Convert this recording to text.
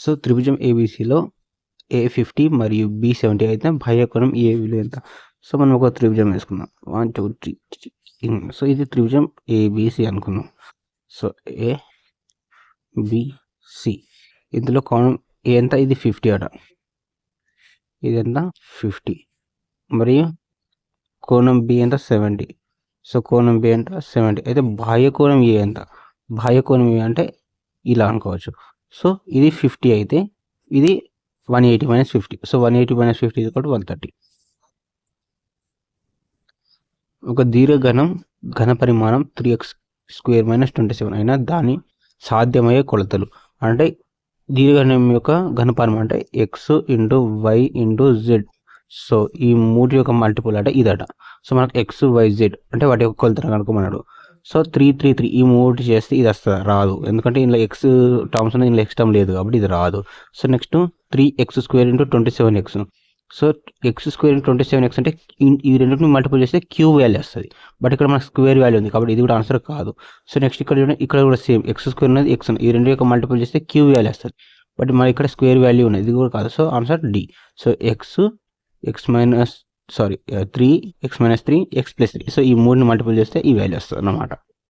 So త్రిభుజం ఏబిసిలో A50 మరియు B70 అయితే బాహ్యకోణం ఏ విలువ ఎంత? సో మనం ఒక త్రిభుజం వేసుకుందాం 1 2 3. సో ఇది త్రిభుజం ABC అనుకుందాం. సో ABC ఇందులో కోణం ఏ ఎంత? ఇది 50 అట. ఇది ఎంత? 50 మరియు కోణం B ఎంత? 70. సో కోణం B ఎంత? 70. అయితే బాహ్యకోణం ఏ ఎంత? బాహ్యకోణం ఏ అంటే ఇలా అనుకోవచ్చు. సో ఇది 50 అయితే ఇది 180 minus 50. So 180 minus 50 is equal to 130. ఒక దీర్ఘఘనం ఘన పరిమాణం 3x square minus 27 అయినా దాని సాధ్యమయ్యే కొలతలు. అంటే దీర్ఘఘనం యొక్క ఘనపరిమాణం అంటే x into y into z. So ఈ మూడు యొక్క మల్టిపుల్ అంటే ఇదట. సో మనకు x y z అంటే వాటి యొక్క కొలతలు కనుక్కోమన్నాడు. సో 3 3 3 ఈ మూడు చేస్తే ఇది వస్తుంది, రాదు. ఎందుకంటే ఇందులో ఎక్స్ టర్మ్స్ అనేది ఇందులో ఎక్స్ టర్మ్ లేదు కాబట్టి ఇది రాదు. So next 3x² into 27x. So x² into 27x అంటే ఈ రెండింటిని మల్టిపుల్ చేస్తే క్యూ వాల్యూ వస్తుంది. బట్ ఇక్కడ మనకు స్క్వేర్ వాల్యూ ఉంది కాబట్టి ఇది కూడా ఆన్సర్ కాదు. సో నెక్స్ట్ ఇక్కడ కూడా సేమ్ x² అనేది x, ఈ రెండు యొక్క మల్టిపుల్ చేస్తే క్యూ వాల్యూ వస్తుంది. బట్ మన ఇక్కడ స్క్వేర్ వాల్యూ ఉంది, ఇది కూడా కాదు. So answer D. So 3x - 3 x + 3 so ఈ మూడుని మల్టిపుల్ చేస్తే ఈ వాల్యూ వస్తుంది అన్నమాట.